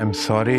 I'm sorry.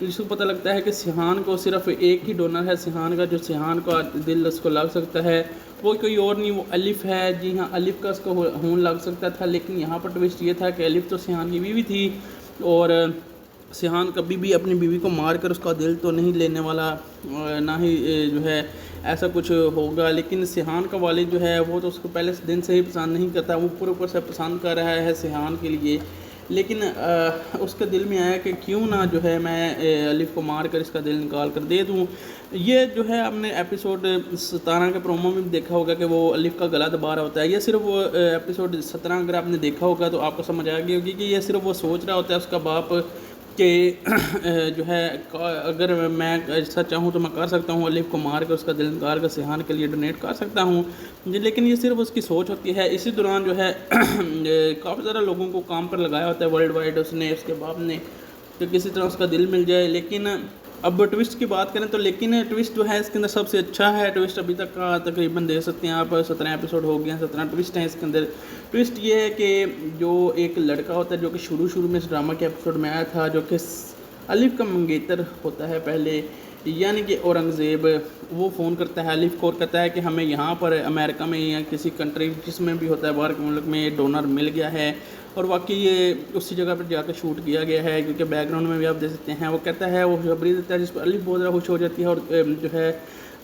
اس کو پتہ لگتا ہے کہ سیحان کو صرف ایک ہی ڈونر ہے سیحان کا، جو سیحان کا دل اس کو لگ سکتا ہے، وہ کوئی اور نہیں، وہ الف ہے۔ جی ہاں، الف کا اس کو ہون لگ سکتا تھا، لیکن یہاں پر ٹویسٹ یہ تھا کہ الف تو سیحان کی بیوی تھی، اور سیحان کبھی بھی اپنی بیوی کو مار کر اس کا دل تو نہیں لینے والا، نہ ہی جو ہے ایسا کچھ ہوگا۔ لیکن سیحان کا والد جو ہے وہ تو اس کو پہلے دن سے ہی پسند نہیں کرتا، وہ اوپر سے پسند کر رہا ہے سیحان کے لیے، لیکن اس کے دل میں آیا کہ کیوں نہ جو ہے میں الف کو مار کر اس کا دل نکال کر دے دوں۔ یہ جو ہے ہم نے ایپیسوڈ 17 کے پرومو میں بھی دیکھا ہوگا کہ وہ الف کا گلا دبا رہا ہوتا ہے۔ یہ صرف وہ ایپیسوڈ 17 اگر آپ نے دیکھا ہوگا تو آپ کو سمجھ آ گئی ہوگی کہ یہ صرف وہ سوچ رہا ہوتا ہے اس کا باپ کہ جو ہے اگر میں ایسا چاہوں تو میں کر سکتا ہوں، الف کو مار کر اس کا دل نکال کر سیحان کے لیے ڈونیٹ کر سکتا ہوں، لیکن یہ صرف اس کی سوچ ہوتی ہے۔ اسی دوران جو ہے کافی زیادہ لوگوں کو کام پر لگایا ہوتا ہے ورلڈ وائڈ، اس نے، اس کے باپ نے، کہ کسی طرح اس کا دل مل جائے۔ لیکن اب ٹویسٹ کی بات کریں تو لیکن ٹویسٹ جو ہے اس کے اندر سب سے اچھا ہے ٹویسٹ ابھی تک کا تقریباً دیکھ سکتے ہیں آپ، 17 ایپیسوڈ ہو گئے ہیں، 17 ٹویسٹ ہیں اس کے اندر۔ ٹویسٹ یہ ہے کہ جو ایک لڑکا ہوتا ہے جو کہ شروع میں اس ڈرامہ کے ایپیسوڈ میں آیا تھا، جو کہ الف کا منگیتر ہوتا ہے پہلے، یعنی کہ اورنگزیب، وہ فون کرتا ہے الف کو اور کہتا ہے کہ ہمیں یہاں پر امریکہ میں یا کسی کنٹری جس میں بھی ہوتا ہے باہر کے ملک میں ڈونر مل گیا ہے، اور واقعی یہ اسی جگہ پر جا کے شوٹ کیا گیا ہے، کیونکہ بیک گراؤنڈ میں بھی آپ دیکھ سکتے ہیں۔ وہ کہتا ہے، وہ خبری دیتا ہے، جس پر الف بہت زیادہ خوش ہو جاتی ہے اور جو ہے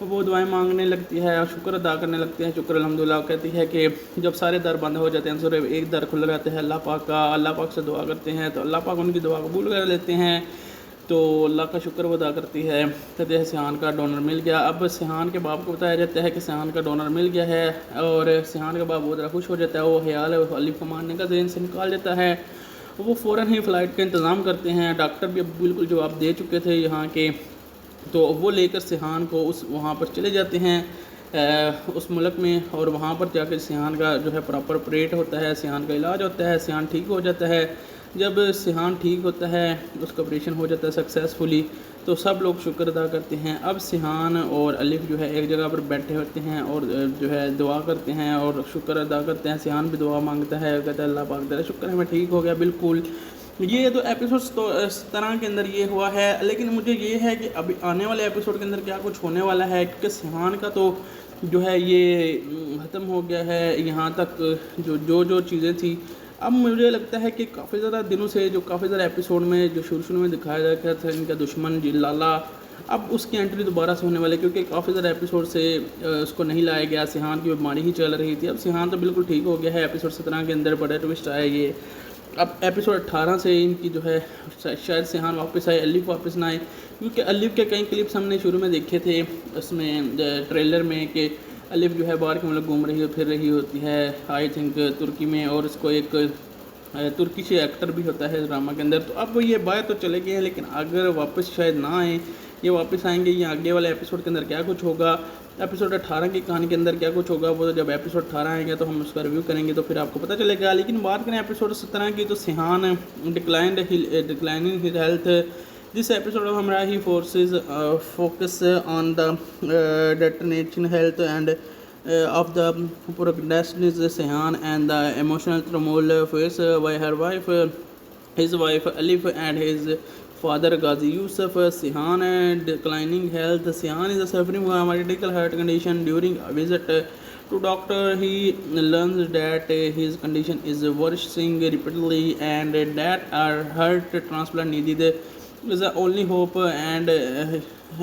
وہ دعائیں مانگنے لگتی ہے اور شکر ادا کرنے لگتے ہیں، شکر الحمدللہ۔ کہتی ہے کہ جب سارے در بند ہو جاتے ہیں صرف ایک در کھل رہتا ہے اللہ پاک کا، اللہ پاک سے دعا کرتے ہیں تو اللہ پاک ان کی دعا قبول کر لیتے ہیں، تو اللہ کا شکر وہ ادا کرتی ہے۔ کہتے ہیں سیحان کا ڈونر مل گیا۔ اب سیحان کے باپ کو بتایا جاتا ہے کہ سیحان کا ڈونر مل گیا ہے، اور سیحان کا باپ بہت زیادہ خوش ہو جاتا ہے، وہ خیال ہے وہ الف کو مارنے کا ذہن سے نکال جاتا ہے، وہ فوراً ہی فلائٹ کا انتظام کرتے ہیں۔ ڈاکٹر بھی اب بالکل جواب دے چکے تھے یہاں کے، تو وہ لے کر سیحان کو وہاں پر چلے جاتے ہیں اس ملک میں، اور وہاں پر جا کے سیحان کا جو ہے پراپر آپریٹ ہوتا ہے، سیحان کا علاج ہوتا ہے، سیحان ٹھیک ہو جاتا ہے۔ جب سیحان ٹھیک ہوتا ہے، اس کا آپریشن ہو جاتا ہے سکسیزفلی، تو سب لوگ شکر ادا کرتے ہیں۔ اب سیحان اور الف جو ہے ایک جگہ پر بیٹھے ہوتے ہیں اور جو ہے دعا کرتے ہیں اور شکر ادا کرتے ہیں۔ سیحان بھی دعا مانگتا ہے، کہتا ہے اللہ پاک تیرا شکر ہے میں ٹھیک ہو گیا بالکل۔ یہ تو ایپیسوڈ 17 کے اندر یہ ہوا ہے، لیکن مجھے یہ ہے کہ ابھی آنے والے ایپیسوڈ کے اندر کیا کچھ ہونے والا ہے، کیونکہ سیحان کا تو جو ہے یہ ختم ہو گیا ہے یہاں تک جو چیزیں تھیں۔ اب مجھے لگتا ہے کہ کافی زیادہ دنوں سے جو کافی زیادہ ایپیسوڈ میں جو شروع میں دکھایا جاتا تھا ان کا دشمن جی لالا، اب اس کی انٹری دوبارہ سے ہونے والے، کیونکہ کافی زیادہ ایپیسوڈ سے اس کو نہیں لایا گیا، سیحان کی بیماری ہی چل رہی تھی۔ اب سیحان تو بالکل ٹھیک ہو گیا ہے، ایپیسوڈ 17 کے اندر بڑا ٹویسٹ آیا یہ۔ اب ایپیسوڈ 18 سے ان کی جو ہے شاید سیحان واپس آئے، الف واپس نہ آئے، کیونکہ الف کے کئی کلپس ہم نے شروع میں دیکھے تھے اس میں ٹریلر میں کہ الف جو ہے باہر کے ملک گھوم رہی پھر رہی ہوتی ہے، آئی تھنک ترکی میں، اور اس کو ایک ترکی سے ایکٹر بھی ہوتا ہے اس ڈرامہ کے اندر۔ تو اب یہ باہر تو چلے گئے ہیں، لیکن اگر واپس شاید نہ آئیں، یہ واپس آئیں گے یا آگے والے ایپیسوڈ کے اندر کیا کچھ ہوگا، ایپیسوڈ 18 کی کہانی کے اندر کیا کچھ ہوگا، وہ جب ایپیسوڈ 18 آئیں گے تو ہم اس کا ریویو کریں گے تو پھر آپ کو پتہ چلے گا۔ لیکن بات کریں ایپیسوڈ 17 کی تو Sehan declining his health, this episode of Humrahi forces focus on the deterioration health and of the protagonist Seyhan and the emotional turmoil faced by her wife, his wife Alif, and his father Ghazi Yusuf. Seyhan declining health. Seyhan is suffering from a critical heart condition. During a visit to doctor, he learns that his condition is worsening repeatedly and that a heart transplant needed is the only hope. And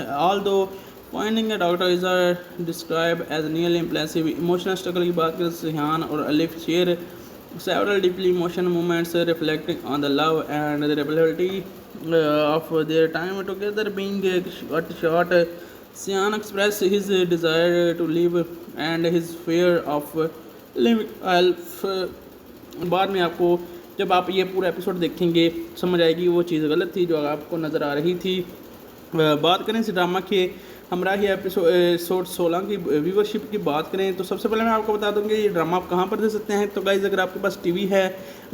although finding a doctor is described as nearly impossible, emotional struggle کی بات کریں سیحان اور الف share several deeply emotional moments reflecting on the love and the rebellion of their time together. Being cut short, Seyhan expressed his desire to live and his fear of living elf. بعد میں آپ کو جب آپ یہ پورا episode دیکھیں گے سمجھ آئے گی وہ چیز غلط تھی جو آپ کو نظر آ رہی تھی۔ بات کریں اس ڈرامہ کے ہمراہی ایپیسوڈ 16 کی ویورشپ کی بات کریں تو سب سے پہلے میں آپ کو بتا دوں گا یہ ڈرامہ آپ کہاں پر دیکھ سکتے ہیں۔ تو گائز اگر آپ کے پاس ٹی وی ہے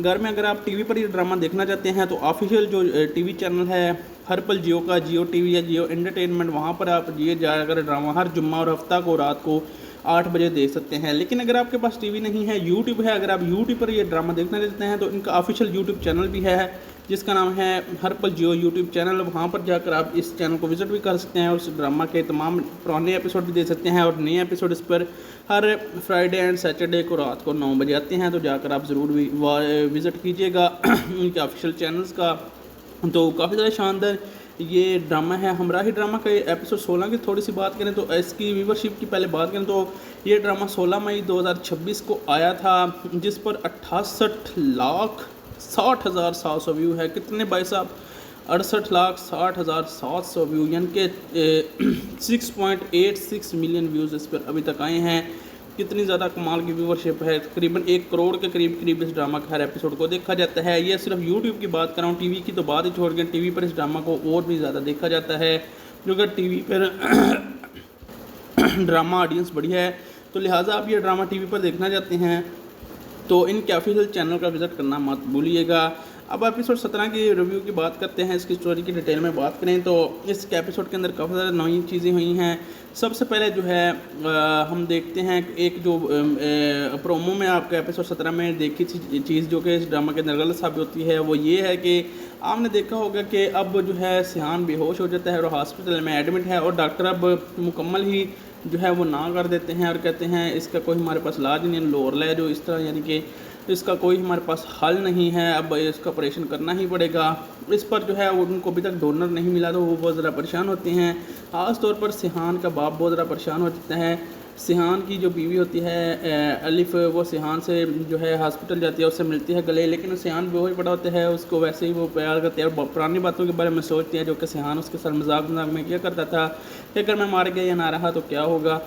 گھر میں، اگر آپ ٹی وی پر یہ ڈرامہ دیکھنا چاہتے ہیں تو آفیشیل جو ٹی وی چینل ہے ہر پل جیو کا، جیو ٹی وی یا جیو انٹرٹینمنٹ، وہاں پر آپ جا کر ڈرامہ ہر جمعہ اور ہفتہ کو رات کو 8 بجے دیکھ سکتے ہیں۔ لیکن اگر آپ کے پاس ٹی وی نہیں ہے، یوٹیوب ہے، اگر آپ یوٹیوب پر یہ ڈرامہ دیکھنا چاہتے ہیں تو ان کا آفیشیل یوٹیوب چینل بھی ہے جس کا نام ہے ہر پل جیو یوٹیوب چینل. وہاں پر جا کر آپ اس چینل کو وزٹ بھی کر سکتے ہیں اور اس ڈرامہ کے تمام پرانے ایپیسوڈ بھی دیکھ سکتے ہیں. اور نئے ایپیسوڈ اس پر ہر فرائیڈے اینڈ سیٹرڈے کو رات کو 9 بجے آتے ہیں, تو جا کر آپ ضرور بھی وزٹ کیجیے گا ان کے آفیشیل چینلز کا. تو کافی زیادہ شاندار یہ ڈرامہ ہے. ہمراہی ڈرامہ کا ایپیسوڈ 16 کی تھوڑی سی بات کریں تو اس کی ویورشپ کی پہلے بات کریں تو یہ ڈرامہ 16 مئی 2026 کو آیا تھا, جس پر 68,60,700 ویو ہے. کتنے بھائی صاحب؟ 68,60,700 ویو, یعنی کہ 6.86 ملین ویوز اس پر ابھی تک آئے ہیں. کتنی زیادہ کمال کی ویورشپ ہے. تقریباً 1 کروڑ کے قریب اس ڈرامہ کا ہر ایپیسوڈ کو دیکھا جاتا ہے. یہ صرف یوٹیوب کی بات کر رہا ہوں, ٹی وی کی تو بات ہی چھوڑ کے ٹی وی پر اس ڈرامہ کو اور بھی زیادہ دیکھا جاتا ہے, کیونکہ ٹی وی پر ڈرامہ آڈینس بڑی ہے, تو لہٰذا آپ یہ ڈرامہ ٹی وی پر دیکھنا چاہتے ہیں تو ان کے آفیشیل چینل کا وزٹ کرنا مت بھولیے گا. اب ایپیسوڈ 17 کی ریویو کی بات کرتے ہیں. اس کی اسٹوری کی ڈیٹیل میں بات کریں تو اس کے ایپیسوڈ کے اندر کافی زیادہ نئی چیزیں ہوئی ہیں. سب سے پہلے جو ہے ہم دیکھتے ہیں ایک جو پرومو میں آپ کا ایپیسوڈ 17 میں دیکھی تھی چیز جو کہ اس ڈرامہ کے اندر غلط ثابت ہوتی ہے, وہ یہ ہے کہ آپ نے دیکھا ہوگا کہ اب جو ہے سیحان بے ہوش ہو جاتا ہے اور ہاسپٹل میں ایڈمٹ ہے, اور ڈاکٹر اب مکمل ہی جو ہے وہ نہ کر دیتے ہیں اور کہتے ہیں اس کا کوئی ہمارے پاس علاج نہیں, لور لے جو اس طرح, یعنی کہ اس کا کوئی ہمارے پاس حل نہیں ہے, اب اس کا آپریشن کرنا ہی پڑے گا. اس پر جو ہے ان کو ابھی تک ڈونر نہیں ملا تو وہ بہت زیادہ پریشان ہوتے ہیں. خاص طور پر سیحان کا باپ بہت زیادہ پریشان ہو جاتا ہے. سیحان کی جو بیوی ہوتی ہے الف, وہ سیحان سے جو ہے ہاسپٹل جاتی ہے, اس سے ملتی ہے گلے, لیکن سیحان بے ہوش پڑا ہوتا ہے. اس کو ویسے ہی وہ پیار کرتے ہیں اور پرانی باتوں کے بارے میں سوچتے ہیں جو کہ سیحان اس کے ساتھ مذاق میں کیا کرتا تھا کہ اگر میں مار گیا یا نہ رہا تو کیا ہوگا.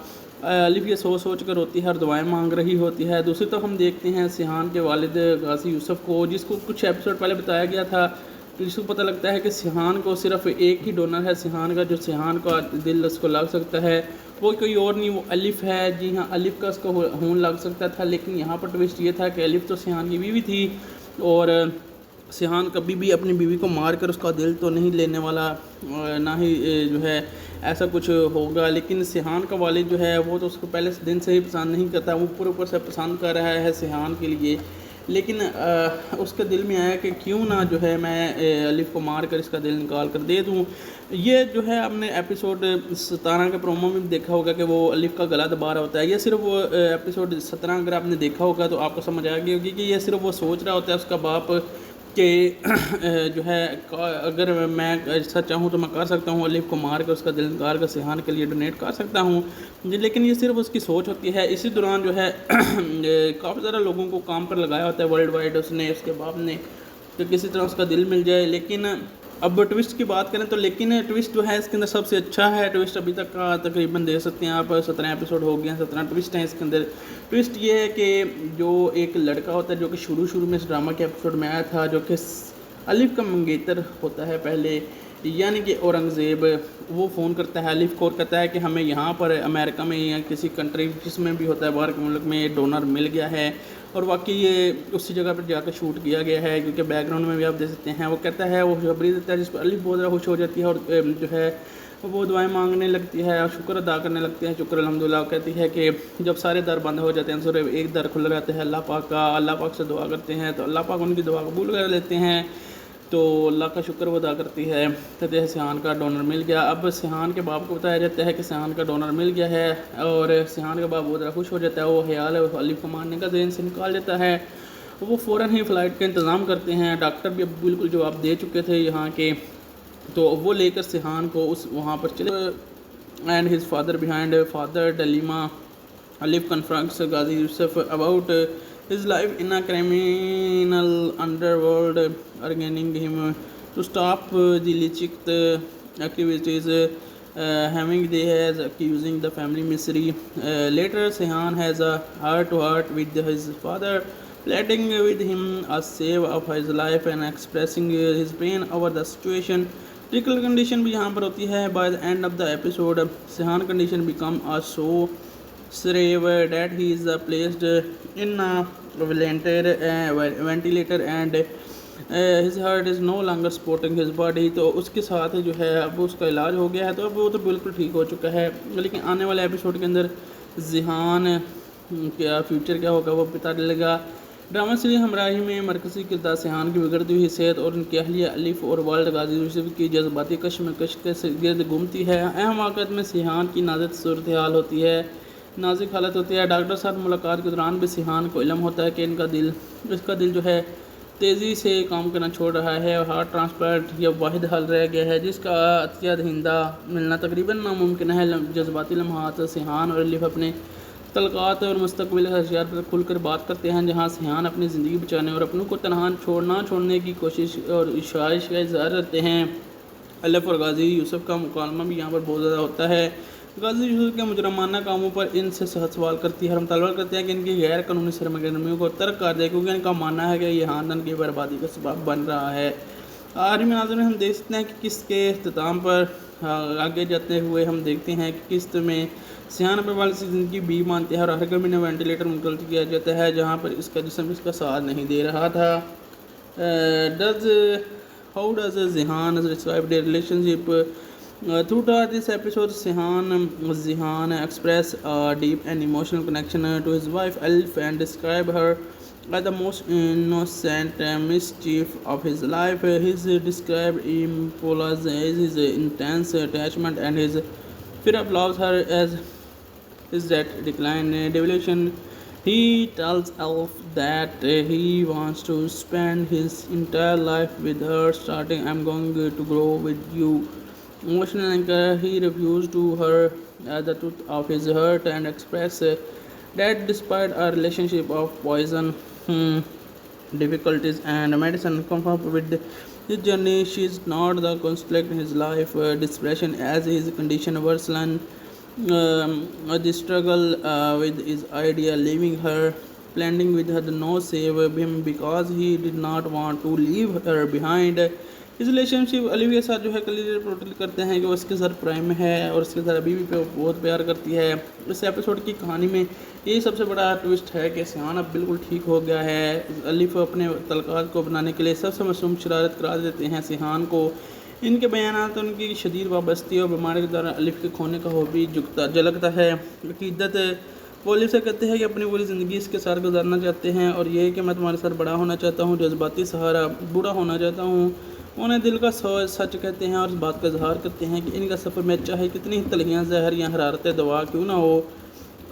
الف یہ سوچ کر روتی ہے اور دعائیں مانگ رہی ہوتی ہے. دوسری طرف ہم دیکھتے ہیں سیحان کے والد غازی یوسف کو, جس کو کچھ ایپیسوڈ پہلے بتایا گیا تھا, جس کو پتہ لگتا ہے کہ سیحان کو صرف ایک ہی ڈونر ہے سیحان کا, جو سیحان کا دل اس کو لگ سکتا ہے, وہ کوئی اور نہیں, وہ الف ہے. جی ہاں, الف کا اس کو خون لگ سکتا تھا, لیکن یہاں پر ٹویسٹ یہ تھا کہ الف تو سیحان کی بیوی تھی اور سیحان کبھی بھی اپنی بیوی کو مار کر اس کا دل تو نہیں لینے والا, نہ ہی جو ہے ایسا کچھ ہوگا. لیکن سیحان کا والد جو ہے وہ تو اس کو پہلے دن سے ہی پسند نہیں کرتا, وہ اوپر سے پسند کر رہا ہے سیحان کے لیے, لیکن اس کے دل میں آیا کہ کیوں نہ جو ہے میں الف کو مار کر اس کا دل نکال کر دے دوں. یہ جو ہے ہم نے ایپیسوڈ 17 کے پرومو میں دیکھا ہوگا کہ وہ الف کا گلا دبا رہا ہوتا ہے. یہ صرف وہ ایپیسوڈ 17 اگر آپ نے دیکھا ہوگا تو آپ کو سمجھ آ گئی ہوگی کہ یہ صرف وہ سوچ رہا ہوتا ہے اس کا باپ کہ جو ہے اگر میں ایسا چاہوں تو میں کر سکتا ہوں, الف کو مار کر اس کا دل نکال کر سیحان کے لیے ڈونیٹ کر سکتا ہوں, لیکن یہ صرف اس کی سوچ ہوتی ہے. اسی دوران جو ہے کافی زیادہ لوگوں کو کام پر لگایا ہوتا ہے ورلڈ وائڈ اس نے, اس کے باپ نے, کہ کسی طرح اس کا دل مل جائے. لیکن اب ٹویسٹ کی بات کریں تو لیکن ٹویسٹ جو ہے اس کے اندر سب سے اچھا ہے. ٹویسٹ ابھی تک کا تقریباً دیکھ سکتے ہیں آپ 17 ایپیسوڈ ہو گئے ہیں, 17 ٹویسٹ ہیں اس کے اندر. ٹویسٹ یہ ہے کہ جو ایک لڑکا ہوتا ہے جو کہ شروع میں اس ڈرامہ کے ایپیسوڈ میں آیا تھا, جو کہ الف کا منگیتر ہوتا ہے پہلے, یعنی کہ اورنگزیب, وہ فون کرتا ہے الف کو اور کہتا ہے کہ ہمیں یہاں پر امریکہ میں یا کسی کنٹری جس میں بھی ہوتا ہے باہر کے ملک میں ڈونر مل گیا ہے. اور واقعی یہ اسی جگہ پر جا کے شوٹ کیا گیا ہے, کیونکہ بیک گراؤنڈ میں بھی آپ دیکھ سکتے ہیں. وہ کہتا ہے, وہ خبری دیتا ہے, جس پر الف بہت زیادہ خوش ہو جاتی ہے اور جو ہے وہ دعائیں مانگنے لگتی ہے اور شکر ادا کرنے لگتے ہیں. شکر الحمدللہ. وہ کہتی ہے کہ جب سارے در بند ہو جاتے ہیں صرف ایک در کھلا رہتا ہے اللہ پاک کا, اللہ پاک سے دعا کرتے ہیں تو اللہ پاک ان کی دعا قبول کر لیتے ہیں. تو اللہ کا شکر وہ ادا کرتی ہے. کہتے ہیں سیحان کا ڈونر مل گیا. اب سیحان کے باپ کو بتایا جاتا ہے کہ سیحان کا ڈونر مل گیا ہے, اور سیحان کا باپ بہت زیادہ خوش ہو جاتا ہے. وہ خیال ہے الف کو مارنے کا ذہن سے نکال دیتا ہے. وہ فوراً ہی فلائٹ کا انتظام کرتے ہیں. ڈاکٹر بھی اب بالکل جواب دے چکے تھے یہاں کے, تو وہ لے کر سیحان کو وہاں پر چلے. And his father behind father dilemma, الف کنفرنٹس غازی یوسف about his life in a criminal underworld, urging him to stop the illicit activities having they has accusing the family misery. Later Seyhan has a heart-to-heart with his father, pleading with him a save of his life and expressing his pain over the situation. Critical condition بھی یہاں پر ہوتی ہے. By the end of the episode, Seyhan condition become a so severe that he is placed in a ventilator and his heart is no longer supporting his body. تو اس کے ساتھ جو ہے اب اس کا علاج ہو گیا ہے, تو اب وہ تو بالکل ٹھیک ہو چکا ہے. لیکن آنے والے ایپیسوڈ کے اندر ذہان کیا فیوچر کیا ہوگا وہ پتہ چلے گا. ڈرامہ سیریز ہمراہی میں مرکزی کردار سیحان کی بگڑتی ہوئی صحت اور ان کی اہلیہ الف اور والد غازی یوسف کی جذباتی کشمکش کے گرد گھومتی ہے۔ اہم واقعات میں سیحان کی نازک صورتحال ہوتی ہے، نازک حالت ہوتی ہے۔ ڈاکٹر ساتھ ملاقات کے دوران بھی سیحان کو علم ہوتا ہے کہ اس کا دل جو ہے تیزی سے کام کرنا چھوڑ رہا ہے اور ہارٹ ٹرانسپلانٹ یہ واحد حل رہ گیا ہے جس کا عطیہ دہندہ ملنا تقریباً ناممکن ہے۔ جذباتی لمحات سیحان اور الف اپنے تعلقات اور مستقبل خدشات پر کھل کر بات کرتے ہیں، جہاں سیحان اپنی زندگی بچانے اور اپنوں کو تنہا چھوڑنے کی کوشش اور خواہش کا اظہار کرتے ہیں۔ الف اور غازی یوسف کا مکالمہ بھی یہاں پر بہت زیادہ ہوتا ہے۔ غازی یوسف کے مجرمانہ کاموں پر ان سے سخت سوال کرتی ہے اور مطالبہ کرتے ہیں کہ ان کی غیر قانونی سرگرمیوں کو ترک کر دے، کیونکہ ان کا ماننا ہے کہ یہ خاندان کی بربادی کا سبب بن رہا ہے۔ آخری مناظر میں ہم دیکھ سکتے ہیں کہ قسط کے اختتام پر آگے جاتے ہوئے ہم دیکھتے ہیں کہ قسط میں سیحان اپنے والد سے زندگی بی مانتے ہیں اور ہر گھر میں وینٹیلیٹر منتقل کیا جاتا ہے جہاں پر اس کا جسم اس کا ساتھ نہیں دے رہا تھا۔ How does Zihan describe their relationship? Throughout this episode, Zihan express a deep and emotional connection to his wife Elif and describe her as the most innocent mischief of his life. His described impulse is his intense attachment and his fear of loss her as his decline devolution. He tells Elf that he wants to spend his entire life with her, starting "I'm going to grow with you." Emotional anchor, he reveals to her the truth of his hurt and express that despite a relationship of poison, difficulties and medicine confronted with his journey, she is not the conflict in his life. Depression as his condition worsened. The struggle with his idea, leaving her, planning with her no save him because he did not want to leave her behind. اس relationship Alif کے ساتھ جو ہے clear portal کرتے ہیں کہ وہ اس کے ساتھ پرائم میں ہے اور اس کے ساتھ ابھی بھی بہت پیار کرتی ہے۔ اس ایپیسوڈ کی کہانی میں یہ سب سے بڑا ٹوسٹ ہے کہ سیحان اب بالکل ٹھیک ہو گیا ہے۔ الف اپنے تعلقات کو بنانے کے لیے سب سے معصوم شرارت قرار دیتے ہیں سیحان کو۔ ان کے بیانات ان کی شدید وابستگی اور بیماری کے دوران الف کے کھونے کا ہو بھی جھلکتا ہے۔ عقیدت وہ الف سے کہتے ہیں کہ اپنی پوری زندگی اس کے ساتھ گزارنا چاہتے ہیں اور یہ کہ میں تمہارے ساتھ بڑا ہونا چاہتا ہوں، جذباتی سہارا بوڑھا ہونا چاہتا ہوں۔ انہیں دل کا سچ کہتے ہیں اور اس بات کا اظہار کرتے ہیں کہ ان کا سفر میں چاہے کتنی تلخیاں زہر یا حرارتیں دوا کیوں نہ ہو،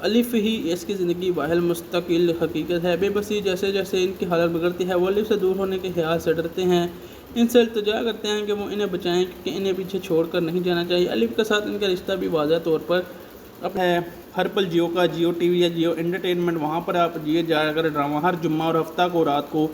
الف ہی اس کی زندگی واحد مستقل حقیقت ہے۔ بے بسی جیسے جیسے ان کی حالت بگڑتی ہے وہ الف سے دور ہونے کے خیال سے ڈرتے ہیں، ان سے التجا کرتے ہیں کہ وہ انہیں بچائیں کیونکہ انہیں پیچھے چھوڑ کر نہیں جانا چاہیے۔ الف کے ساتھ ان کا رشتہ بھی واضح طور پر اب ہے۔ ہر پل جیو کا جیو ٹی وی یا جیو انٹرٹینمنٹ، وہاں پر آپ جا کر ڈرامہ ہر جمعہ اور ہفتہ کو رات کو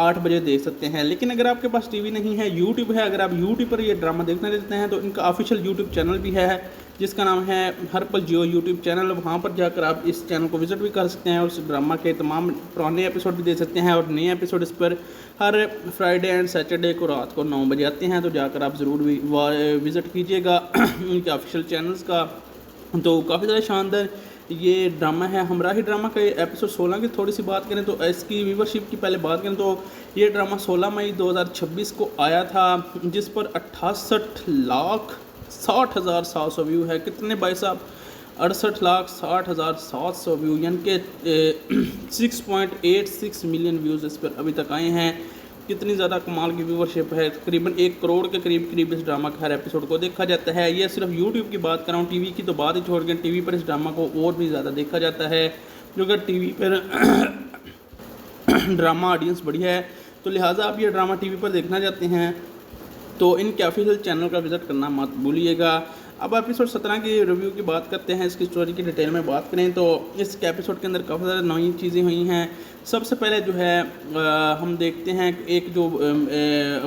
8 بجے دیکھ سکتے ہیں۔ لیکن اگر آپ کے پاس ٹی وی نہیں ہے، یوٹیوب ہے، اگر آپ یوٹیوب پر یہ ڈرامہ دیکھنا چاہتے ہیں تو ان کا آفیشیل یوٹیوب چینل بھی ہے جس کا نام ہے ہر پل جیو یوٹیوب چینل۔ وہاں پر جا کر آپ اس چینل کو وزٹ بھی کر سکتے ہیں اور اس ڈرامہ کے تمام پرانے ایپیسوڈ بھی دیکھ سکتے ہیں اور نئے ایپیسوڈ اس پر ہر فرائیڈے اینڈ سیٹرڈے کو رات کو 9 بجے آتے ہیں، تو جا کر آپ ضرور بھی وزٹ کیجیے گا ان کے آفیشیل چینلز کا۔ تو کافی زیادہ شاندار یہ ڈرامہ ہے۔ ہمراہی ڈرامہ کا ایپیسوڈ 16 کی تھوڑی سی بات کریں تو اس کی ویورشپ کی پہلے بات کریں تو یہ ڈرامہ 16 مئی 2026 کو آیا تھا جس پر 68,60,700 ویو ہے۔ کتنے بھائی صاحب؟ 68,60,700 ویو، یعنی کہ 6.86 ملین ویوز اس پر ابھی تک آئے ہیں۔ کتنی زیادہ کمال کی ویورشپ ہے، تقریباً 1 کروڑ کے قریب اس ڈرامہ کا ہر ایپیسوڈ کو دیکھا جاتا ہے۔ یہ صرف یوٹیوب کی بات کر رہا ہوں، ٹی وی کی تو بات ہی چھوڑ کے ٹی وی پر اس ڈرامہ کو اور بھی زیادہ دیکھا جاتا ہے، جو کہ ٹی وی پر ڈرامہ آڈینس بڑی ہے، تو لہٰذا آپ یہ ڈرامہ ٹی وی پر دیکھنا چاہتے ہیں تو ان کے آفیشیل چینل کا وزٹ کرنا مت بھولیے گا۔ اب ایپیسوڈ 17 کی ریویو کی بات کرتے ہیں، اس کی اسٹوری کی ڈیٹیل میں بات کریں تو اس کے ایپیسوڈ کے اندر کافی زیادہ نئی چیزیں ہوئی ہیں۔ سب سے پہلے جو ہے ہم دیکھتے ہیں ایک جو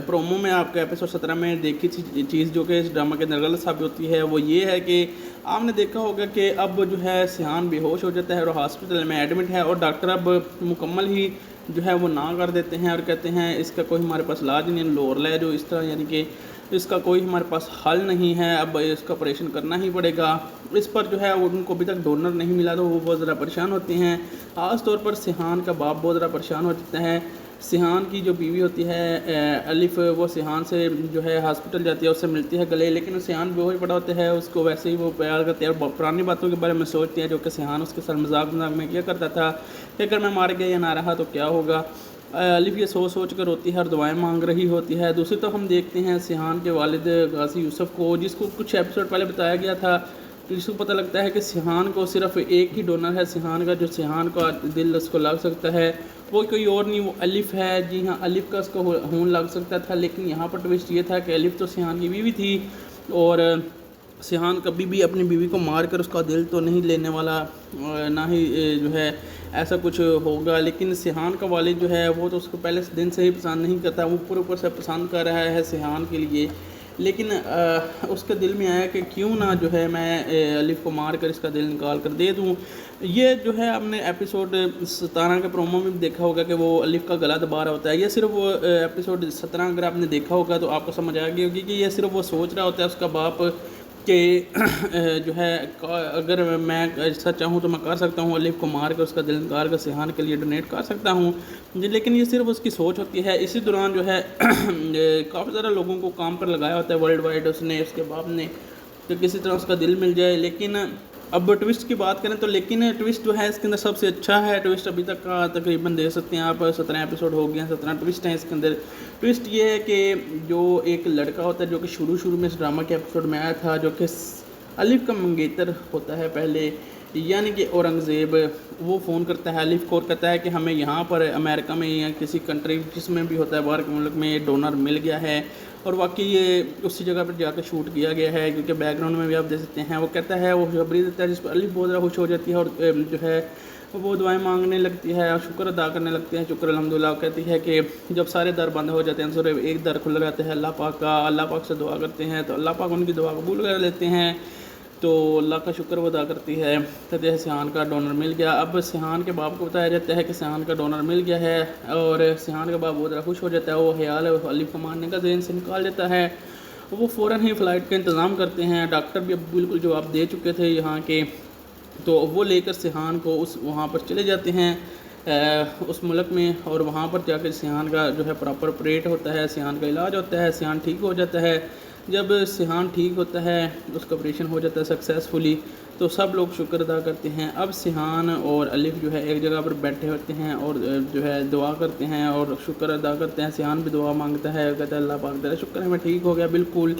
پرومو میں آپ کا ایپیسوڈ 17 میں دیکھی تھی چیز جو کہ اس ڈرامہ کے اندر غلط ثابت ہوتی ہے، وہ یہ ہے کہ آپ نے دیکھا ہوگا کہ اب جو ہے سیحان بے ہوش ہو جاتا ہے اور ہاسپٹل میں ایڈمٹ ہے اور ڈاکٹر اب مکمل ہی جو ہے وہ نہ کر دیتے ہیں اور کہتے ہیں اس کا کوئی ہمارے پاس علاج نہیں ہے، لور ہے جو اس طرح، یعنی کہ اس کا کوئی ہمارے پاس حل نہیں ہے، اب اس کا آپریشن کرنا ہی پڑے گا۔ اس پر جو ہے ان کو ابھی تک ڈونر نہیں ملا تو وہ بہت زیادہ پریشان ہوتے ہیں، خاص طور پر سیحان کا باپ بہت زیادہ پریشان ہو جاتا ہے۔ سیحان کی جو بیوی ہوتی ہے الف، وہ سیحان سے جو ہے ہاسپٹل جاتی ہے، اس سے ملتی ہے گلے، لیکن سیحان بہت بڑا ہوتا ہے، اس کو ویسے ہی وہ پیار کرتی ہے اور پرانی باتوں کے بارے میں سوچتی ہے جو کہ سیحان اس کے ساتھ مذاق میں کیا کرتا تھا کہ اگر میں مار گیا یا نہ رہا تو کیا ہوگا۔ الف یہ سوچ کر روتی ہے اور دعائیں مانگ رہی ہوتی ہے۔ دوسری طرف ہم دیکھتے ہیں سیحان کے والد غازی یوسف کو، جس کو کچھ ایپیسوڈ پہلے بتایا گیا تھا، جس کو پتہ لگتا ہے کہ سیحان کو صرف ایک ہی ڈونر ہے سیحان کا، جو سیحان کا دل اس کو لگ سکتا ہے، وہ کوئی اور نہیں، وہ الف ہے۔ جی ہاں، الف کا اس کو خون لگ سکتا تھا، لیکن یہاں پر ٹویسٹ یہ تھا کہ الف تو سیحان کی بیوی تھی اور سیحان کبھی بھی اپنی بیوی کو مار کر اس کا دل تو نہیں لینے والا، نہ ہی جو ہے ایسا کچھ ہوگا۔ لیکن سیحان کا والد جو ہے وہ تو اس کو پہلے دن سے ہی پسند نہیں کرتا، وہ اوپر سے پسند کر رہا ہے سیحان کے لیے، لیکن اس کے دل میں آیا کہ کیوں نہ جو ہے میں الف کو مار کر اس کا دل نکال کر دے دوں۔ یہ جو ہے ہم نے ایپیسوڈ 17 کے پرومو میں بھی دیکھا ہوگا کہ وہ الف کا گلا دبا رہا ہوتا ہے۔ یہ صرف وہ ایپیسوڈ 17 اگر آپ نے دیکھا ہوگا تو آپ کو سمجھ آ گئی ہوگی کہ یہ صرف وہ سوچ رہا ہوتا ہے اس کا باپ کہ جو ہے اگر میں ایسا چاہوں تو میں کر سکتا ہوں، الف کو مار کر اس کا دل نکال کر سیحان کے لیے ڈونیٹ کر سکتا ہوں، لیکن یہ صرف اس کی سوچ ہوتی ہے۔ اسی دوران جو ہے کافی زیادہ لوگوں کو کام پر لگایا ہوتا ہے ورلڈ وائڈ، اس نے، اس کے باپ نے، کہ کسی طرح اس کا دل مل جائے۔ لیکن اب ٹویسٹ کی بات کریں تو لیکن ٹویسٹ جو ہے اس کے اندر سب سے اچھا ہے ٹویسٹ ابھی تک کا، تقریباً دیکھ سکتے ہیں آپ 17 ایپیسوڈ ہو گئے ہیں، 17 ٹویسٹ ہیں اس کے اندر۔ ٹویسٹ یہ ہے کہ جو ایک لڑکا ہوتا ہے جو کہ شروع میں اس ڈرامہ کے ایپیسوڈ میں آیا تھا، جو کہ الف کا منگیتر ہوتا ہے پہلے، یعنی کہ اورنگزیب، وہ فون کرتا ہے الف کو اور کہتا ہے کہ ہمیں یہاں پر امریکہ میں یا کسی کنٹری جس میں بھی ہوتا ہے باہر کے ملک میں ڈونر مل گیا ہے، اور واقعی یہ اسی جگہ پر جا کے شوٹ کیا گیا ہے، کیونکہ بیک گراؤنڈ میں بھی آپ دیکھ سکتے ہیں۔ وہ کہتا ہے، وہ خبری دیتا ہے، جس پر الف بہت زیادہ خوش ہو جاتی ہے اور جو ہے وہ دعائیں مانگنے لگتی ہے اور شکر ادا کرنے لگتے ہیں، شکر الحمدللہ۔ وہ کہتی ہے کہ جب سارے در بند ہو جاتے ہیں صرف ایک در کھلا رہتا ہے اللہ پاک کا، اللہ پاک سے دعا کرتے ہیں تو اللہ پاک ان کی دعا قبول کر لیتے ہیں، تو اللہ کا شکر وہ ادا کرتی ہے۔ کہتے ہیں سیحان کا ڈونر مل گیا۔ اب سیحان کے باپ کو بتایا جاتا ہے کہ سیحان کا ڈونر مل گیا ہے، اور سیحان کا باپ بہت زیادہ خوش ہو جاتا ہے، وہ خیال ہے وہ الف کو مارنے کا ذہن سے نکال دیتا ہے۔ وہ فوراً ہی فلائٹ کا انتظام کرتے ہیں، ڈاکٹر بھی اب بالکل جواب دے چکے تھے یہاں کے، تو وہ لے کر سیحان کو وہاں پر چلے جاتے ہیں اس ملک میں، اور وہاں پر جا کے سیحان کا جو ہے پراپر آپریٹ ہوتا ہے، سیحان کا علاج ہوتا ہے، سیحان ٹھیک ہو جاتا ہے۔ جب سیحان ٹھیک ہوتا ہے، اس کا آپریشن ہو جاتا ہے سکسیزفلی، تو سب لوگ شکر ادا کرتے ہیں۔ اب سیحان اور الف جو ہے ایک جگہ پر بیٹھے ہوتے ہیں اور جو ہے دعا کرتے ہیں اور شکر ادا کرتے ہیں۔ سیحان بھی دعا مانگتا ہے، کہتا ہے اللہ پاک تیرا شکر ہے میں ٹھیک ہو گیا بالکل۔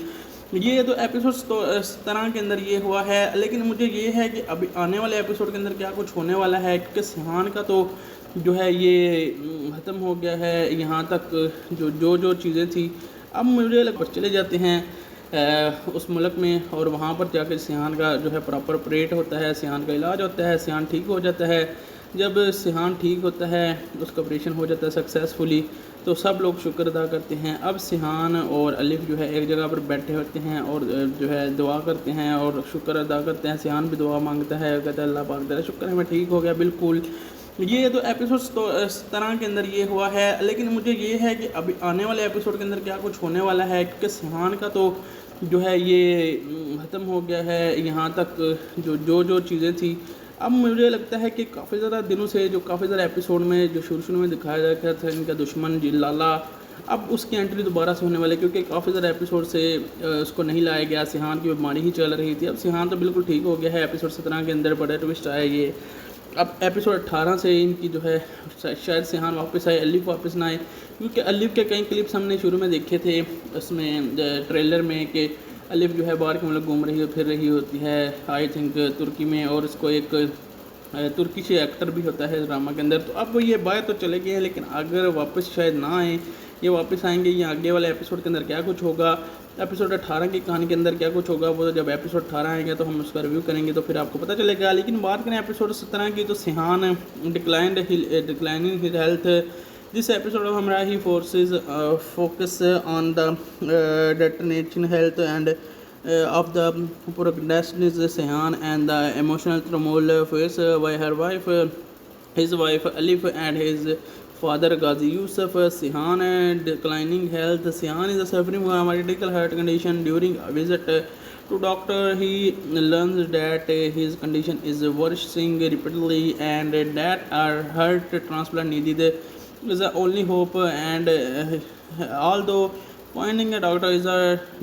یہ تو ایپیسوڈ 17 کے اندر یہ ہوا ہے، لیکن مجھے یہ ہے کہ ابھی آنے والے ایپیسوڈ کے اندر کیا کچھ ہونے والا ہے، کیونکہ سیحان کا تو جو ہے یہ ختم ہو گیا ہے یہاں تک جو چیزیں تھیں۔ اب مجھے چلے جاتے ہیں اس ملک میں، اور وہاں پر جا کے سیحان کا جو ہے پراپر آپریٹ ہوتا ہے، سیحان کا علاج ہوتا ہے، سیحان ٹھیک ہو جاتا ہے۔ جب سیحان ٹھیک ہوتا ہے، اس کا آپریشن ہو جاتا ہے سکسیزفلی، تو سب لوگ شکر ادا کرتے ہیں۔ اب سیحان اور الف جو ہے ایک جگہ پر بیٹھے ہوتے ہیں اور جو ہے دعا کرتے ہیں اور شکر ادا کرتے ہیں۔ سیحان بھی دعا مانگتا ہے، کہتا ہے اللہ پاک تیرا شکر ہے میں ٹھیک ہو گیا بالکل۔ یہ تو ایپیسوڈ 17 کے اندر یہ ہوا ہے، لیکن مجھے یہ ہے کہ ابھی آنے والے ایپیسوڈ کے اندر کیا کچھ ہونے والا ہے، کیونکہ سیحان کا تو جو ہے یہ ختم ہو گیا ہے یہاں تک جو چیزیں تھیں۔ اب مجھے لگتا ہے کہ کافی زیادہ دنوں سے جو کافی زیادہ ایپیسوڈ میں جو شروع میں دکھایا جاتا تھا ان کا دشمن جی لالا، اب اس کی انٹری دوبارہ سے ہونے والے، کیونکہ کافی زیادہ ایپیسوڈ سے اس کو نہیں لایا گیا۔ سیحان کی بیماری ہی چل رہی تھی، اب سیحان تو بالکل ٹھیک ہو گیا ہے۔ ایپیسوڈ 17 کے اندر بڑا ٹویسٹ آیا یہ، اب ایپیسوڈ 18 سے ان کی جو ہے شاید سیحان واپس آئے، الف واپس نہ آئے، کیونکہ الف کے کئی کلپس ہم نے شروع میں دیکھے تھے اس میں ٹریلر میں کہ الف جو ہے باہر کے ملک گھوم رہی پھر رہی ہوتی ہے، آئی تھنک ترکی میں، اور اس کو ایک ترکی سے ایکٹر بھی ہوتا ہے ڈرامہ کے اندر۔ تو اب یہ باہر تو چلے گئے ہیں، لیکن اگر واپس شاید نہ آئیں، یہ واپس آئیں گے یا آگے والے ایپیسوڈ کے اندر کیا کچھ ہوگا، ایپیسوڈ 18 کی کہانی کے اندر کیا کچھ ہوگا، وہ جب ایپیسوڈ 18 آئے گا تو ہم اس کا ریویو کریں گے تو پھر آپ کو پتہ چلے گا۔ لیکن بات کریں ایپیسوڈ 17 کی، تو Sehan declining his health, this episode of Humrahi forces focus on the deterioration health and of the protagonist Seyhan and the emotional turmoil faced by her wife, his wife Alif, and his father Ghazi Yusuf. Seyhan declining health. Seyhan is suffering from a critical heart condition. During a visit to doctor, he learns that his condition is worsening repeatedly and that a heart transplant needed. is the only hope, and although finding a doctor is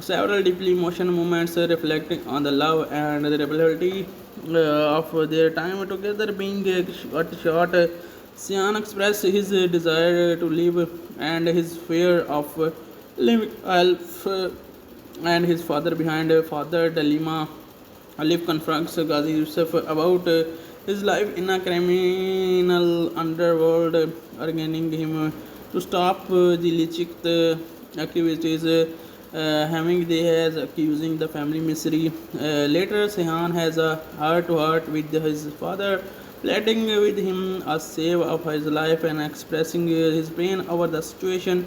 several deeply emotional moments reflecting on the love and the rebellion of their time together. Being cut short, Sian expressed his desire to live and his fear of living Alf and his father behind father dilemma. Alif confronts Ghazi Yusuf about his life in a criminal underworld, urging him to stop the illicit activities, having they has accusing the family misery. Later, Sihan has a heart-to-heart with his father, pleading with him a save of his life and expressing his pain over the situation.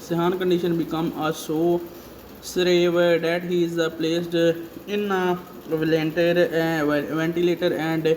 Sihan condition become a so severe that he is placed in a ventilator and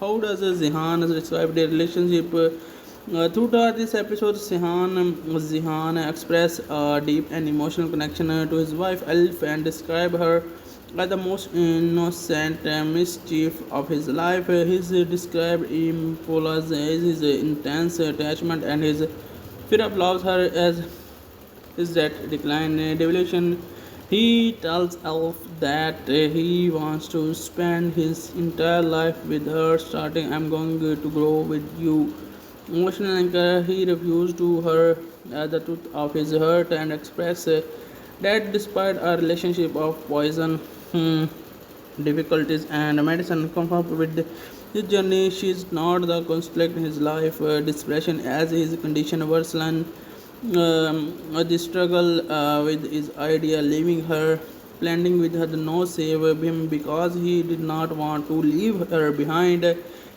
How does Zihan describe their relationship? Throughout this episode, Zihan express a deep and emotional connection to his wife Alif and describe her as the most innocent mischief of his life. His described impulse as his intense attachment and his fear of love her as his that decline devolution. He tells Alf that he wants to spend his entire life with her, starting I'm going to grow with you. Emotional anchor, he refused to her the truth of his hurt and express that despite a relationship of poison, difficulties and medicine confronted with his journey, she is not the conflict in his life. Depression as his condition worsened. The struggle with his idea, leaving her, planning with her no save him because he did not want to leave her behind.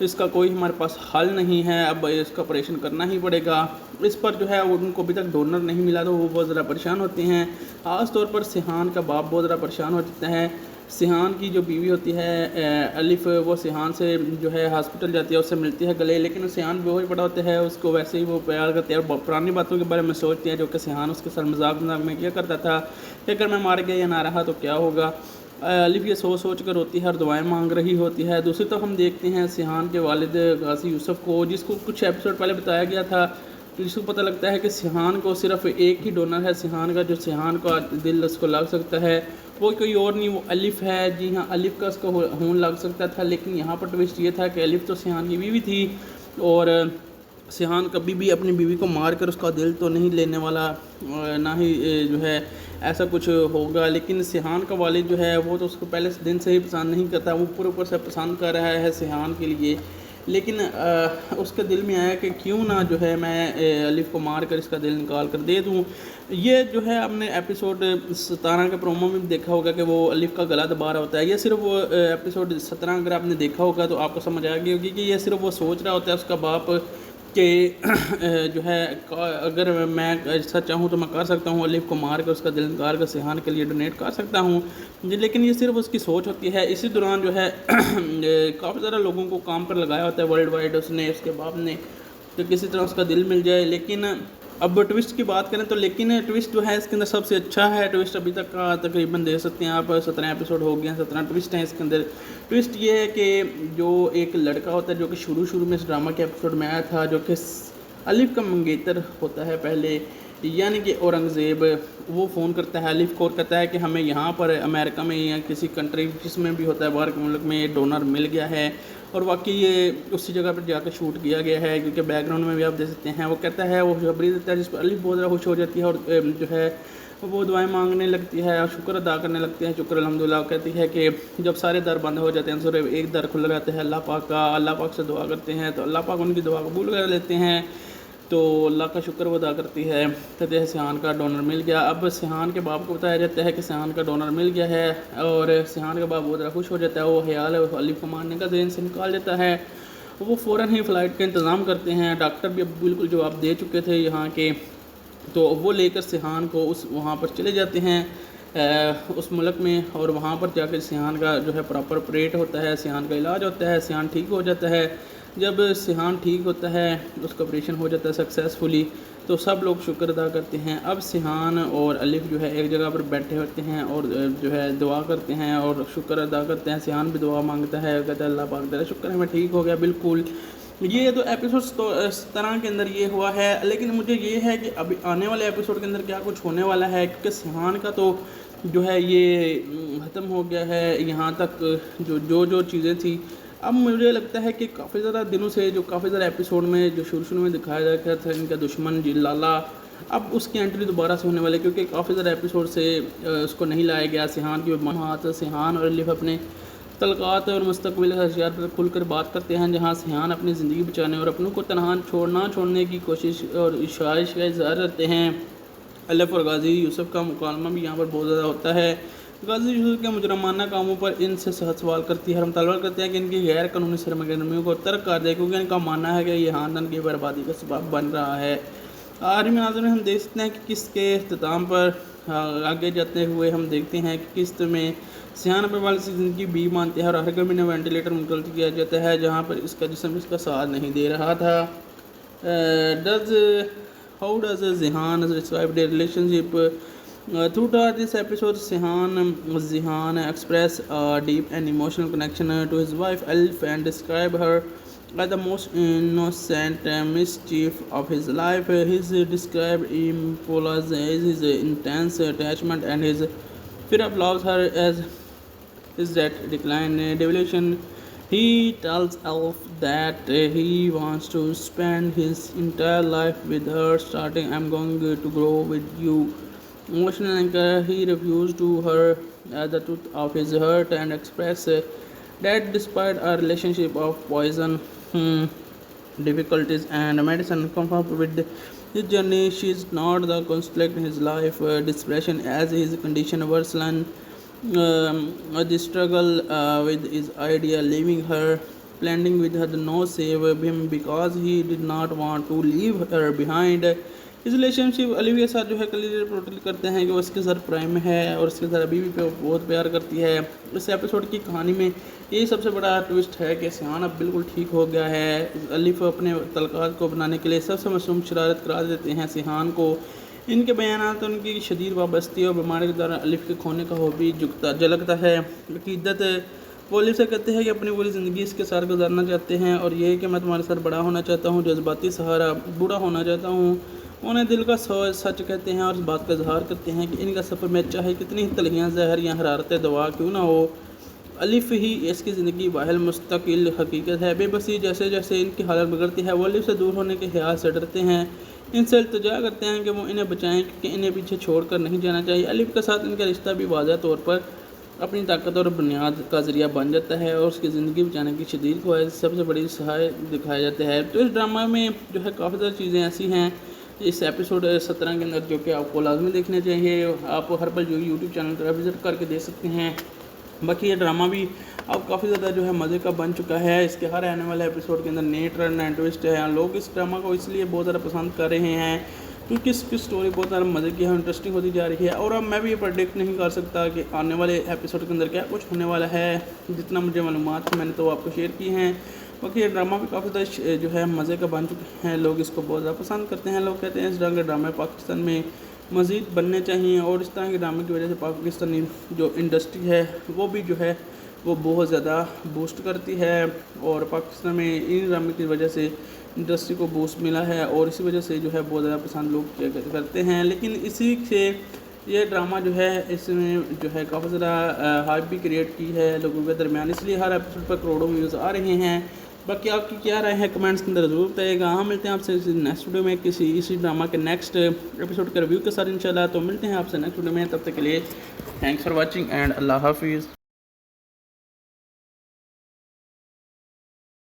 اس کا کوئی ہمارے پاس حل نہیں ہے، اب اس کا operation کرنا ہی پڑے گا۔ اس پر جو ہے ان کو ابھی تک ڈونر نہیں ملا تو وہ بہت زیادہ پریشان ہوتے ہیں، خاص طور پر سیحان کا باپ بہت زیادہ پریشان ہو جاتا ہے۔ سیحان کی جو بیوی ہوتی ہے الف، وہ سیحان سے جو ہے ہاسپٹل جاتی ہے، اس سے ملتی ہے گلے، لیکن سیحان بے ہوش پڑا ہوتا ہے، اس کو ویسے ہی وہ پیار کرتے ہیں اور پرانی باتوں کے بارے میں سوچتے ہیں جو کہ سیحان اس کے ساتھ مذاق میں کیا کرتا تھا کہ اگر میں مار گیا یا نہ رہا تو کیا ہوگا۔ الف یہ سوچ کر روتی ہے اور دعائیں مانگ رہی ہوتی ہے۔ دوسری طرف ہم دیکھتے ہیں سیحان کے والد غازی یوسف کو، جس کو کچھ ایپیسوڈ پہلے بتایا گیا تھا، جس کو پتہ لگتا ہے کہ سیحان کو صرف ایک ہی ڈونر ہے سیحان کا، جو سیحان کا دل اس کو لگ سکتا ہے، وہ کوئی اور نہیں، وہ الف ہے۔ جی ہاں، الف کا اس کو خون لگ سکتا تھا، لیکن یہاں پر ٹویسٹ یہ تھا کہ الف تو سیحان کی بیوی تھی اور سیحان کبھی بھی اپنی بیوی کو مار کر اس کا دل تو نہیں لینے والا، نہ ہی جو ہے ایسا کچھ ہوگا۔ لیکن سیحان کا والد جو ہے وہ تو اس کو پہلے دن سے ہی پسند نہیں کرتا، وہ اوپر سے پسند کر رہا ہے سیحان کے لیے، لیکن اس کے دل میں آیا کہ کیوں نہ جو ہے میں الف کو مار کر اس کا دل نکال کر دے دوں۔ یہ جو ہے ہم نے ایپیسوڈ 17 کے پرومو میں بھی دیکھا ہوگا کہ وہ الف کا گلا دبا رہا ہوتا ہے۔ یہ صرف وہ ایپیسوڈ 17 اگر آپ نے دیکھا ہوگا تو آپ کو سمجھ آ گئی ہوگی کہ یہ صرف وہ سوچ رہا ہوتا ہے اس کا باپ کہ جو ہے اگر میں ایسا چاہوں تو میں کر سکتا ہوں، الف کو مار کر اس کا دل نکال کر سیحان کے لیے ڈونیٹ کر سکتا ہوں، لیکن یہ صرف اس کی سوچ ہوتی ہے۔ اسی دوران جو ہے کافی زیادہ لوگوں کو کام پر لگایا ہوتا ہے ورلڈ وائڈ، اس نے، اس کے باپ نے، کہ کسی طرح اس کا دل مل جائے۔ لیکن اب ٹوسٹ کی بات کریں تو لیکن ٹوسٹ جو ہے اس کے اندر سب سے اچھا ہے ٹوسٹ ابھی تک کا تقریباً دیکھ سکتے ہیں آپ، 17 ایپیسوڈ ہو گئے ہیں، 17 ٹوسٹ ہیں اس کے اندر۔ ٹوسٹ یہ ہے کہ جو ایک لڑکا ہوتا ہے جو کہ شروع میں اس ڈرامہ کے ایپیسوڈ میں آیا تھا، جو کہ الف کا منگیتر ہوتا ہے پہلے، یعنی کہ اورنگزیب، وہ فون کرتا ہے الف کو اور کہتا ہے کہ ہمیں یہاں پر امریکہ میں یا کسی کنٹری جس میں بھی ہوتا ہے باہر کے ملک میں ڈونر مل گیا ہے، اور واقعی یہ اسی جگہ پر جا کے شوٹ کیا گیا ہے، کیونکہ بیک گراؤنڈ میں بھی آپ دیکھ سکتے ہیں۔ وہ کہتا ہے، وہ خبری دیتا ہے، جس پر الف بہت زیادہ خوش ہو جاتی ہے اور جو ہے وہ دعائیں مانگنے لگتی ہے اور شکر ادا کرنے لگتے ہیں، شکر الحمدللہ۔ کہتی ہے کہ جب سارے در بند ہو جاتے ہیں صرف ایک در کھلا رہتا ہے اللہ پاک کا، اللہ پاک سے دعا کرتے ہیں تو اللہ پاک ان کی دعا قبول کر لیتے ہیں، تو اللہ کا شکر وہ ادا کرتی ہے۔ کہتے ہیں سیحان کا ڈونر مل گیا۔ اب سیحان کے باپ کو بتایا جاتا ہے کہ سیحان کا ڈونر مل گیا ہے، اور سیحان کا باپ بہت زیادہ خوش ہو جاتا ہے، وہ خیال ہے الف کو مارنے کا ذہن سے نکال دیتا ہے، وہ فوراً ہی فلائٹ کا انتظام کرتے ہیں۔ ڈاکٹر بھی اب بالکل جواب دے چکے تھے یہاں کے، تو وہ لے کر سیحان کو وہاں پر چلے جاتے ہیں اس ملک میں، اور وہاں پر جا کے سیحان کا جو ہے پراپر آپریٹ ہوتا ہے، سیحان کا علاج ہوتا ہے، سیحان ٹھیک ہو جاتا ہے۔ جب سیحان ٹھیک ہوتا ہے، اس کا آپریشن ہو جاتا ہے سکسیزفلی، تو سب لوگ شکر ادا کرتے ہیں۔ اب سیحان اور الف جو ہے ایک جگہ پر بیٹھے ہوتے ہیں اور جو ہے دعا کرتے ہیں اور شکر ادا کرتے ہیں۔ سیحان بھی دعا مانگتا ہے، کہتا ہے اللہ پاک تیرا شکر ہے میں ٹھیک ہو گیا بالکل۔ یہ تو ایپیسوڈ 17 کے اندر یہ ہوا ہے، لیکن مجھے یہ ہے کہ ابھی آنے والے ایپیسوڈ کے اندر کیا کچھ ہونے والا ہے، کیونکہ سیحان کا تو جو ہے یہ ختم ہو گیا ہے یہاں تک جو چیزیں تھیں۔ اب مجھے لگتا ہے کہ کافی زیادہ دنوں سے جو کافی زیادہ ایپیسوڈ میں جو شروع میں دکھایا جا تھا ان کا دشمن جی لالا، اب اس کی انٹری دوبارہ سے ہونے والے، کیونکہ کافی زیادہ ایپیسوڈ سے اس کو نہیں لایا گیا۔ سیحان کی مہات، سیحان اور الف اپنے تعلقات اور مستقبل خدشات پر کھل کر بات کرتے ہیں، جہاں سیحان اپنی زندگی بچانے اور اپنوں کو تنہا چھوڑنے کی کوشش اور خواہش کا اظہار کرتے ہیں۔ الف اور غازی یوسف کا مکالمہ بھی یہاں پر بہت زیادہ ہوتا ہے۔ غازی یوسف کے مجرمانہ کاموں پر ان سے سخت سوال کرتی ہے اور مطالبہ کرتے ہیں کہ ان کی غیر قانونی سرگرمیوں کو ترک کر دے، کیونکہ ان کا ماننا ہے کہ یہ خاندان کی بربادی کا سبب بن رہا ہے۔ آخری مناظر میں ہم دیکھ سکتے ہیں کہ قسط کے اختتام پر آگے جاتے ہوئے ہم دیکھتے ہیں کہ قسط میں سیحان اپنے والد سے زندگی بھی مانتے ہیں اور ہر کبھی وینٹیلیٹر منتقل کیا جاتا ہے جہاں پر اس کا جسم اس کا ساتھ نہیں دے رہا تھا۔ How does Zihan describe their relationship? Throughout this episode, Zihan express a deep and emotional connection to his wife Elif and describe her as the most innocent mischief of his life. His described impulse is his intense attachment and his fear of loss her as his that decline devolution. He tells Elf that he wants to spend his entire life with her, starting I'm going to grow with you. Emotional anchor, he reveals to her the truth of his hurt and expresses that despite a relationship of poison, difficulties and medicine confronted with his journey, she is not the conflict in his life. Depression as his condition worsened, the struggle with his idea leaving her pleading with her no save him because he did not want to leave her behind. اس relationship Ali کے ساتھ جو ہے clear portrait کرتے ہیں کہ وہ اس کے ساتھ پرائم میں ہے اور اس کے ساتھ ابھی بھی بہت پیار کرتی ہے. اس ایپیسوڈ کی کہانی میں یہ سب سے بڑا ٹوسٹ ہے کہ سیان اب بالکل ٹھیک ہو گیا ہے. الف اپنے تعلقات کو بنانے کے لیے سب سے معصوم شرارت قرار دیتے ہیں سیان کو. ان کے بیانات ان کی شدید وابستگی اور بیماری کے دوران الف کے کھونے کا ہو بھی جھلکتا ہے. عقیدت وہ الف سے کہتے ہیں کہ اپنی پوری زندگی اس کے ساتھ گزارنا چاہتے ہیں اور یہ کہ میں تمہارے ساتھ بڑا ہونا چاہتا ہوں, جذباتی سہارا, بوڑھا ہونا چاہتا ہوں. انہیں دل کا سچ کہتے ہیں اور اس بات کا اظہار کرتے ہیں کہ ان کا سفر میں چاہے کتنی تلخیاں زہر یا حرارت دوا کیوں نہ ہو, الف ہی اس کی زندگی واحد مستقل حقیقت ہے. بے بسی جیسے جیسے ان کی حالت بگڑتی ہے وہ الف سے دور ہونے کے خیال سے ڈرتے ہیں. ان سے التجا کرتے ہیں کہ وہ انہیں بچائیں کیونکہ انہیں پیچھے چھوڑ کر نہیں جانا چاہیے. الف کے ساتھ ان کا رشتہ بھی واضح طور پر اپنی طاقت اور بنیاد کا ذریعہ بن جاتا ہے اور اس کی زندگی بچانے کی شدید خواہش سب سے بڑی سہائے دکھایا جاتا ہے. تو اس ڈرامہ میں جو ہے کافی ساری چیزیں ایسی ہیں اس ایپیسوڈ 17 کے اندر جو کہ آپ کو لازمی دیکھنے چاہیے. آپ ہر پل جو یوٹیوب چینل پر وزٹ کر کے دیکھ سکتے ہیں. باقی یہ ڈرامہ بھی اب کافی زیادہ جو ہے مزے کا بن چکا ہے. اس کے ہر آنے والے ایپیسوڈ کے اندر نئے ٹرن اینڈ ٹوسٹ ہیں. لوگ اس ڈرامہ کو اس لیے بہت زیادہ پسند کر رہے ہیں کیونکہ اس کی سٹوری بہت زیادہ مزے کی ہے, انٹرسٹنگ ہوتی جا رہی ہے. اور اب میں بھی یہ پریڈکٹ نہیں کر سکتا کہ آنے والے ایپیسوڈ کے اندر کیا کچھ ہونے والا ہے. جتنا مجھے معلومات میں نے تو آپ کو شیئر کی ہیں. باقی یہ ڈرامہ بھی کافی زیادہ جو ہے مزے کا بن چکے ہیں. لوگ اس کو بہت زیادہ پسند کرتے ہیں. لوگ کہتے ہیں اس طرح کے ڈرامے پاکستان میں مزید بننے چاہیے اور اس طرح کے ڈرامے کی وجہ سے پاکستانی جو انڈسٹری ہے وہ بھی جو ہے وہ بہت زیادہ بوسٹ کرتی ہے اور پاکستان میں ان ڈرامے کی وجہ سے انڈسٹری کو بوسٹ ملا ہے اور اسی وجہ سے جو ہے بہت زیادہ پسند لوگ کرتے ہیں. لیکن اسی سے یہ ڈرامہ جو ہے اس میں جو ہے کافی زیادہ ہائپ بھی کریٹ کی ہے لوگوں کے درمیان, اس لیے ہر ایپیسوڈ پر کروڑوں ویوز آ رہے ہیں. باقی آپ کی کیا رائے ہے کمنٹس کے اندر ضرور بتائیے گا. ہم ملتے ہیں آپ سے نیکسٹ ویڈیو میں اسی ڈرامہ کے نیکسٹ ایپیسوڈ کے ریویو کے ساتھ انشاءاللہ. تو ملتے ہیں آپ سے نیکسٹ ویڈیو میں, تب تک کے لیے تھینکس فار واچنگ اینڈ اللہ حافظ.